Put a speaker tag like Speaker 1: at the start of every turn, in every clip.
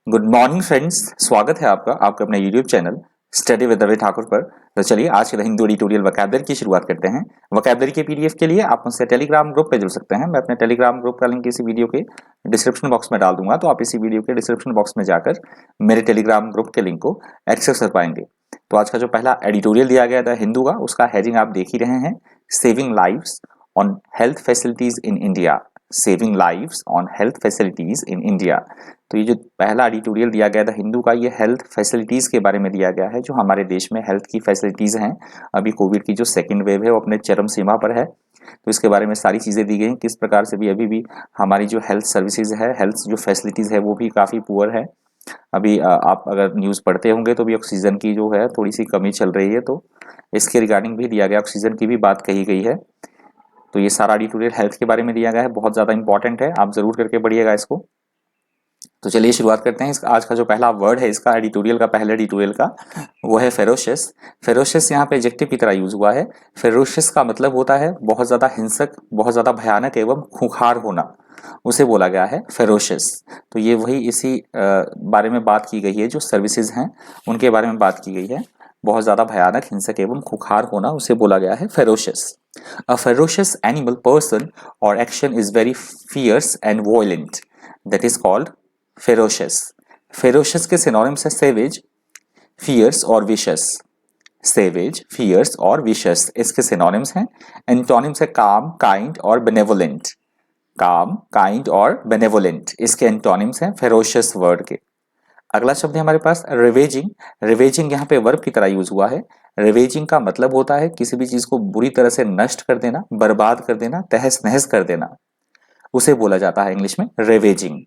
Speaker 1: Good morning friends, स्वागत है आपका आपके अपने YouTube channel study with Ravi Thakur पर। तो चलिए आज के हिंदू एडिटोरियल वोकैबुलरी की शुरुआत करते हैं। वोकैबुलरी के पीडीएफ के लिए आप मुझसे टेलीग्राम ग्रुप पे जुड़ सकते हैं। मैं अपने टेलीग्राम ग्रुप का लिंक इसी वीडियो के डिस्क्रिप्शन बॉक्स में डाल दूंगा, तो आप इसी वीडियो के डिस्क्रिप्शन बॉक्स में जाकर मेरे टेलीग्राम ग्रुप के लिंक को एक्सेस कर पाएंगे। तो आज का जो पहला एडिटोरियल दिया गया था हिंदू का, उसका हेडिंग आप देख ही रहे हैं, saving lives on health facilities in India. Saving lives on health facilities in India. तो ये जो पहला एडिटोरियल दिया गया था हिंदू का, ये हेल्थ फैसिलिटीज के बारे में दिया गया है, जो हमारे देश में हेल्थ की फैसिलिटीज हैं। अभी कोविड की जो सेकेंड वेव है वो अपने चरम सीमा पर है, तो इसके बारे में सारी चीज़ें दी गई हैं, किस प्रकार से भी अभी भी हमारी जो हेल्थ सर्विसेज है, हेल्थ जो फैसिलिटीज़ है वो भी काफ़ी पुअर है। अभी आप अगर न्यूज़ पढ़ते होंगे तो भी ऑक्सीजन की जो है थोड़ी सी कमी चल रही है, तो इसके रिगार्डिंग भी दिया गया, ऑक्सीजन की भी बात कही गई है। तो ये सारा एडिटोरियल हेल्थ के बारे में दिया गया है, बहुत ज़्यादा इंपॉर्टेंट है, आप ज़रूर करके पढ़िएगा इसको। तो चलिए शुरुआत करते हैं। आज का जो पहला वर्ड है इसका एडिटोरियल का, पहले एडिटोरियल का, वो है फेरोशियस। फेरोशियस यहाँ पे एडजेक्टिव की तरह यूज हुआ है। फेरोशियस का मतलब होता है बहुत ज़्यादा हिंसक, बहुत ज़्यादा भयानक एवं खूंखार होना, उसे बोला गया है फेरोशियस। तो ये वही इसी बारे में बात की गई है, जो सर्विसेज हैं उनके बारे में बात की गई है। बहुत ज़्यादा भयानक, हिंसक एवं खूंखार होना, उसे बोला गया है ferocious. A ferocious animal, person or action is very fierce and violent. That is called ferocious. Ferocious के synonyms है savage, fierce और vicious. Savage, fierce और vicious इसके synonyms हैं। Antonyms है calm, kind और benevolent. Calm, kind और benevolent इसके antonyms हैं ferocious word के। अगला शब्द है हमारे पास रिवेजिंग। रिवेजिंग यहाँ पे वर्ब की तरह यूज हुआ है। रिवेजिंग का मतलब होता है किसी भी चीज को बुरी तरह से नष्ट कर देना, बर्बाद कर देना, तहस नहस कर देना, उसे बोला जाता है इंग्लिश में रिवेजिंग।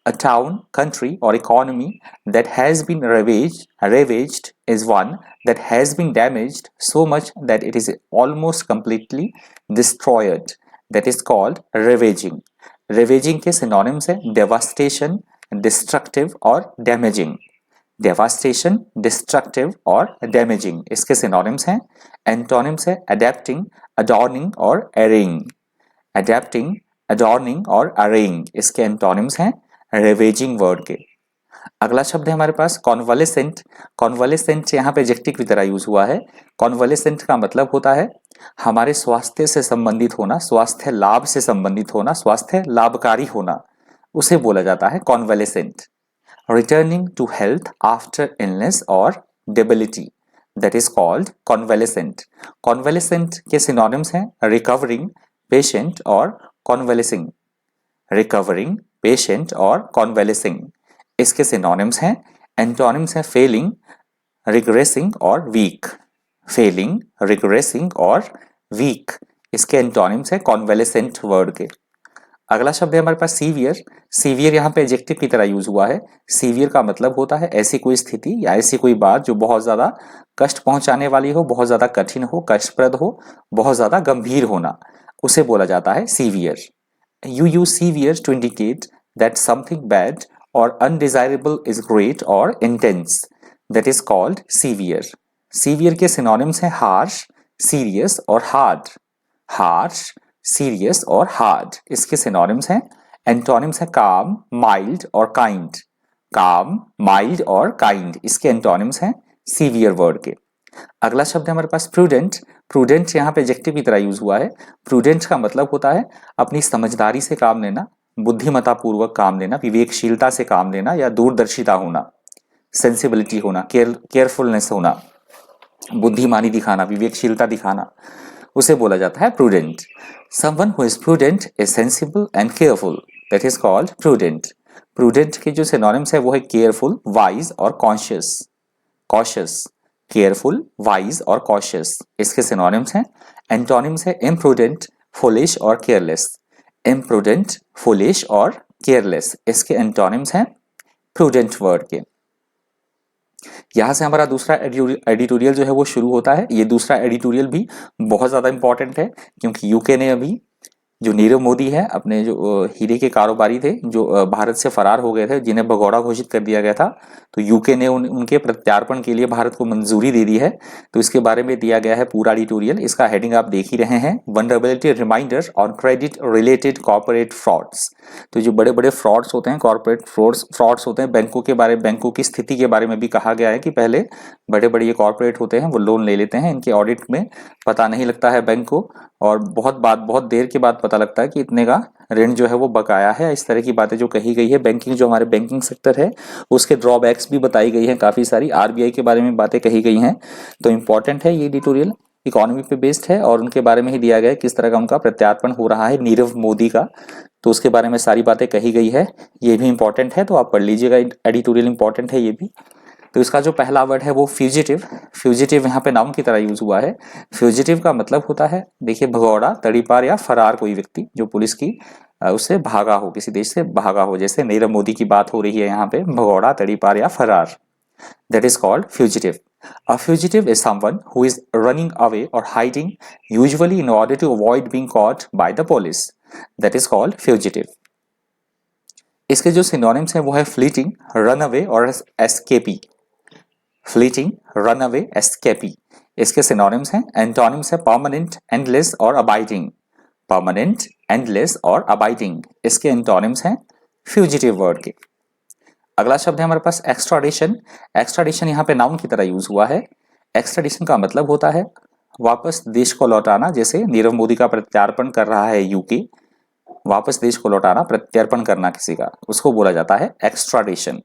Speaker 1: A town, country or economy that has been ravaged is one that has been damaged so much that it is almost completely destroyed. That is called ravaging. Ravaging के synonyms है devastation, destructive और damaging. Devastation, destructive और damaging इसके synonyms हैं। Antonyms है adapting, adorning और arraying. Adapting, adorning और arraying इसके antonyms हैं रेवेजिंग वर्ड के। अगला शब्द है हमारे पास कॉन्वलेसेंट। कॉन्वलेसेंट यहाँ पे एडजेक्टिव की तरह यूज हुआ है। कॉन्वलेसेंट का मतलब होता है हमारे स्वास्थ्य से संबंधित होना, स्वास्थ्य लाभ से संबंधित होना, स्वास्थ्य लाभकारी होना, उसे बोला जाता है convalescent. Returning to health after illness और debility, that is called convalescent. Convalescent के सिनोनिम्स हैं रिकवरिंग, पेशेंट और कॉन्वलेसिंग। रिकवरिंग, पेशेंट और कॉन्वेलेसिंग इसके सिनोनिम्स हैं। एंटोनिम्स हैं फेलिंग, रिग्रेसिंग और वीक। फेलिंग, रिग्रेसिंग और वीक इसके एंटोनिम्स हैं कॉन्वेलेसेंट वर्ड के। अगला शब्द है हमारे पास सीवियर। सीवियर यहाँ पे एडजेक्टिव की तरह यूज हुआ है। सीवियर का मतलब होता है ऐसी कोई स्थिति या ऐसी कोई बात जो बहुत ज्यादा कष्ट पहुंचाने वाली हो, बहुत ज्यादा कठिन हो, कष्टप्रद हो, बहुत ज्यादा गंभीर होना, उसे बोला जाता है severe. You use severe to indicate that something bad or undesirable is great or intense. That is called severe. Severe के synonyms हैं harsh, serious और hard. Harsh, serious और hard इसके synonyms हैं। Antonyms हैं calm, mild और kind. Calm, mild और kind इसके antonyms हैं severe word के। अगला शब्द है हमारे पास प्रूडेंट। प्रूडेंट यहाँ पे एडजेक्टिव की तरह यूज हुआ है। प्रूडेंट का मतलब होता है अपनी समझदारी से काम लेना, बुद्धिमत्ता पूर्वक काम लेना, विवेकशीलता से काम लेना या दूरदर्शिता होना, सेंसिबिलिटी होना, केयरफुलनेस होना, बुद्धिमानी दिखाना, विवेकशीलता दिखाना, उसे बोला जाता है prudent. Someone who is prudent is sensible and careful, that is called prudent. Prudent के जो सिनोनिम्स है वो है केयरफुल, वाइज और कॉन्शियस। कॉशियस, केयरफुल, वाइज और कॉशियस इसके सिनोनिम्स हैं। एंटोनिम्स है इम्प्रूडेंट, फुलिश और केयरलेस। इम्प्रूडेंट, फुलिश और केयरलेस इसके एंटोनिम्स हैं प्रूडेंट वर्ड के। यहां से हमारा दूसरा एडिटोरियल जो है वो शुरू होता है। ये दूसरा एडिटोरियल भी बहुत ज्यादा इंपॉर्टेंट है, क्योंकि यूके ने अभी जो नीरव मोदी है, अपने जो हीरे के कारोबारी थे, जो भारत से फरार हो गए थे, जिन्हें भगौड़ा घोषित कर दिया गया था, तो यूके ने उनके प्रत्यार्पण के लिए भारत को मंजूरी दे दी है। तो इसके बारे में दिया गया है पूरा एडिटोरियल। इसका हेडिंग आप देख ही रहे हैं, vulnerability reminder on credit related corporate frauds. तो जो बड़े बड़े फ्रॉड्स होते हैं, कॉर्पोरेट फ्रॉड्स होते हैं, बैंकों की स्थिति के बारे में भी कहा गया है कि पहले बड़े बड़े ये कॉर्पोरेट होते हैं, वो लोन ले लेते हैं, इनके ऑडिट में पता नहीं लगता है बैंक को, और बहुत देर के बाद पता लगता है कि इतने का ऋण जो है वो बकाया है। इस तरह की बातें जो कही गई है, बैंकिंग जो हमारे बैंकिंग सेक्टर है उसके ड्रॉबैक्स भी बताई गई हैं, काफी सारी आरबीआई के बारे में बातें कही गई हैं। तो इंपॉर्टेंट है ये एडिटोरियल, इकोनॉमी पे बेस्ड है और उनके बारे में ही दिया गया है किस तरह का उनका प्रत्यार्पण हो रहा है नीरव मोदी का, तो उसके बारे में सारी बातें कही गई है। ये भी इंपॉर्टेंट है, तो आप पढ़ लीजिएगा, एडिटोरियल इंपॉर्टेंट है ये भी। तो इसका जो पहला वर्ड है वो फ्यूजिटिव। फ्यूजिटिव यहाँ पे नाउन की तरह यूज हुआ है। फ्यूजिटिव का मतलब होता है, देखिए, भगौड़ा, तड़ीपार या फरार कोई व्यक्ति जो पुलिस की उससे भागा हो, किसी देश से भागा हो, जैसे नीरव मोदी की बात हो रही है यहाँ पे, भगौड़ा, तड़ीपार या फरार, that is called fugitive. A fugitive is someone who is running away or hiding, usually in order to avoid being caught by the police. That is called fugitive. इसके जो सिनोनिम्स हैं वो है fleeting, runaway और escapee. Fleeting, runaway, escapee. इसके synonyms हैं। Antonyms है permanent, endless और abiding. Permanent, endless और abiding. इसके एंटोनिम्स हैं fugitive वर्ड के। अगला शब्द है हमारे पास एक्स्ट्राडिशन। एक्स्ट्राडिशन यहाँ पे नाउन की तरह यूज हुआ है। एक्स्ट्राडिशन का मतलब होता है वापस देश को लौटाना, जैसे नीरव मोदी का प्रत्यार्पण कर रहा है यूके, वापस देश को लौटाना, प्रत्यर्पण करना किसी का, उसको बोला जाता है extradition.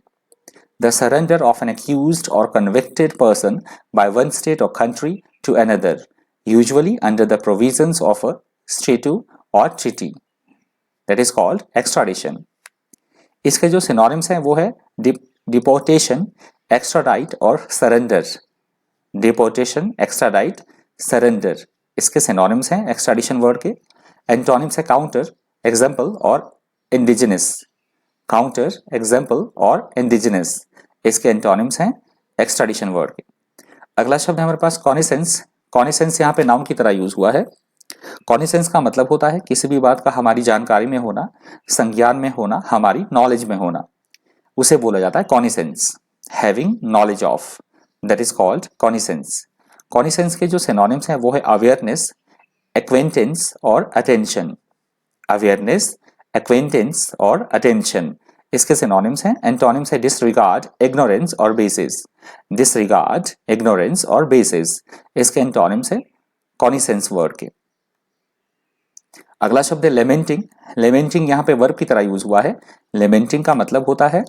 Speaker 1: The surrender of an accused और convicted person by one state और country to another, usually under the provisions of a statute और treaty, that is called extradition. इसके जो सिनोनिम्स हैं वो है डिपोर्टेशन, एक्स्ट्राडाइट और सरेंडर। डिपोर्टेशन, एक्स्ट्राडाइट, सरेंडर, इसके सिनोनिम्स हैं एक्स्ट्राडिशन वर्ड के। एंटोनिम्स है काउंटर, एग्जाम्पल और इंडिजिनस। काउंटर, एग्जाम्पल और इंडिजिनस, इसके एंटोनिम्स हैं एक्स्ट्राडिशन वर्ड के। अगला शब्द है हमारे पास कॉनिसेंस। कॉनिसेंस यहाँ पे नाउन की तरह यूज हुआ है। कॉनिसेंस का मतलब होता है किसी भी बात का हमारी जानकारी में होना, संज्ञान में होना, हमारी नॉलेज में होना, उसे बोला जाता है cognisance. Having knowledge of, that is called cognisance. Cognisance के जो सिनोनिम्स हैं वो है अवेयरनेस, एक्वेंटेंस और अटेंशन। अवेयरनेस, एक्वेंटेंस और अटेंशन, इसके सिनोनिम्स हैं। एंटोनिम्स है डिसरिगार्ड, इग्नोरेंस और बेसिस। डिसरिगार्ड, इग्नोरेंस और बेसिस, इसके एंटोनिम्स है कॉनिसेंस वर्ड के। अगला शब्द है लेमेंटिंग। लेमेंटिंग यहाँ पे वर्ब की तरह यूज हुआ है। लेमेंटिंग का मतलब होता है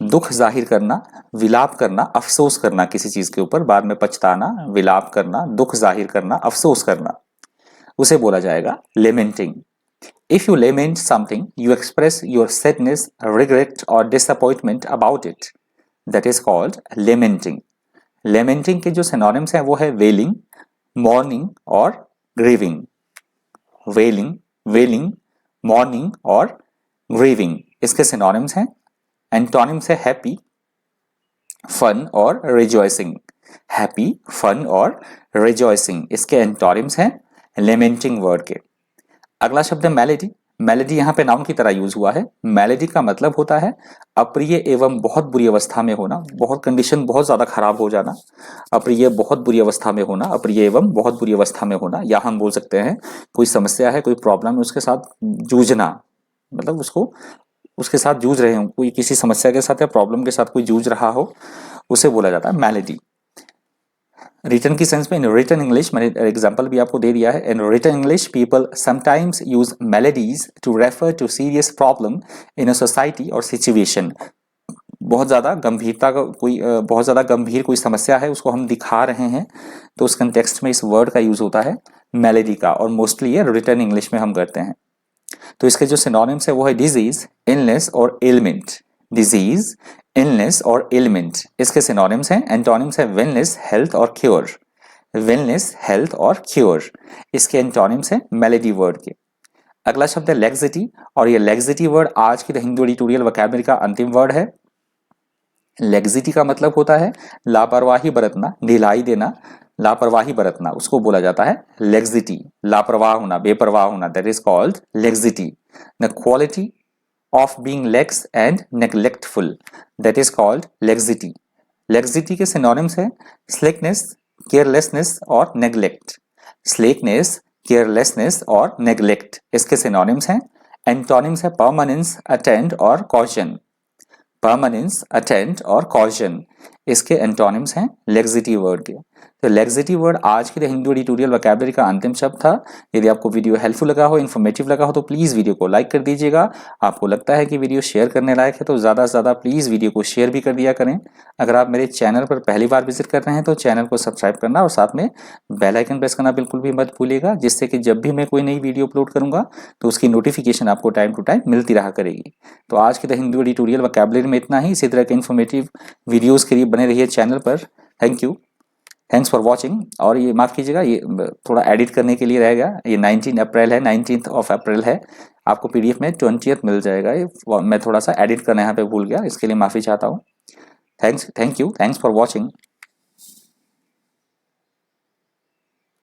Speaker 1: दुख जाहिर करना, विलाप करना, अफसोस करना किसी चीज के ऊपर, बाद में पछताना, विलाप करना, दुख जाहिर करना, अफसोस करना, उसे बोला जाएगा lamenting. If you lament something, you express your sadness, regret और disappointment about it, that is called lamenting. Lamenting के जो सिनोनिम्स हैं वो है वेलिंग, मॉर्निंग और ग्रीविंग। वेलिंग, वेलिंग, मॉर्निंग और ग्रीविंग, इसके सिनोनिम्स हैं। एंटोनिम्स है हैप्पी, फन और रिजॉइसिंग। हैप्पी, फन और रिजॉइसिंग, इसके एंटोनिम्स हैं लेमेंटिंग वर्ड के। अगला शब्द है मेलेडी। मेलेडी यहाँ पे नाउन की तरह यूज हुआ है। मेलेडी का मतलब होता है अप्रिय एवं बहुत बुरी अवस्था में होना, बहुत कंडीशन बहुत ज्यादा खराब हो जाना, अप्रिय बहुत बुरी अवस्था में होना, अप्रिय एवं बहुत बुरी अवस्था में होना। या हम बोल सकते हैं कोई समस्या है, कोई प्रॉब्लम है, उसके साथ जूझना, मतलब उसके साथ जूझ रहे हो, कोई किसी समस्या के साथ या प्रॉब्लम के साथ कोई जूझ रहा हो, उसे बोला जाता है मेलेडी। रिटर्न की सेंस में इन रिटर्न इंग्लिश, मैंने एग्जांपल भी आपको दे दिया है। In return English people sometimes use maladies to refer to serious problem in a society और सिचुएशन। बहुत ज़्यादा गंभीरता का कोई बहुत ज़्यादा गंभीर कोई समस्या है, उसको हम दिखा रहे हैं, तो उस कंटेक्स्ट में इस वर्ड का यूज होता है मेलेडी का, और मोस्टली ये रिटर्न इंग्लिश में हम करते हैं। तो इसके जो सिनोनिम्स है वो है डिजीज, इलनेस और एलिमेंट। डिजीज, इलनेस और एलिमेंट, इसके सिनोनिम्स हैं। एंटोनिम्स है वेलनेस, हेल्थ और क्योर। वेलनेस, हेल्थ और क्योर, इसके एंटोनिम्स हैं मेलेडी वर्ड के। अगला शब्द है लेग्जिटी, और ये लेग्जिटी वर्ड आज की द हिंदू एडिटोरियल वोकैबुलरी का अंतिम वर्ड है। लेग्जिटी का मतलब होता है लापरवाही बरतना, ढिलाई देना, लापरवाही बरतना, उसको बोला जाता है लेक्सिटी। लापरवाह होना, बेपरवाह होना, that is called laxity. The quality of being lax and neglectful, that is called laxity. Laxity के सिनोनिम्स है स्लेकनेस, केयरलेसनेस और नेग्लेक्ट। स्लेकनेस, केयरलेसनेस और नेग्लेक्ट इसके सिनोनिम्स हैं। एंटोनिम्स है परमानेंस, अटेंड और कॉशन। परमानेंस, अटेंड और कॉशन इसके एंटोनिम्स हैं लेक्सिटी वर्ड के। तो लेक्सिटी वर्ड आज के हिंदी एडिटोरियल वोकैबुलरी का अंतिम शब्द था। यदि आपको वीडियो हेल्पफुल लगा हो, इन्फॉर्मेटिव लगा हो, तो प्लीज वीडियो को लाइक कर दीजिएगा। आपको लगता है कि वीडियो शेयर करने लायक है तो ज्यादा से ज्यादा प्लीज वीडियो को शेयर भी कर दिया करें। अगर आप मेरे चैनल पर पहली बार विजिट कर रहे हैं तो चैनल को सब्सक्राइब करना और साथ में बेल आइकन प्रेस करना बिल्कुल भी मत भूलिएगा, जिससे कि जब भी मैं कोई नई वीडियो अपलोड करूंगा तो उसकी नोटिफिकेशन आपको टाइम टू टाइम मिलती रहा करेगी। तो आज के द हिंदू एडिटोरियल वोकैबुलरी में इतना ही। इसी तरह के इन्फॉर्मेटिव वीडियोस के लिए बने रहिए चैनल पर। Thank you, thanks for watching. और ये माफ़ कीजिएगा, ये थोड़ा एडिट करने के लिए रहेगा। ये 19 अप्रैल है, 19th अप्रैल है। आपको पीडीएफ में 20th मिल जाएगा। ये मैं थोड़ा सा एडिट करना यहाँ पे भूल गया, इसके लिए माफ़ी चाहता हूँ। Thank you, thanks for watching.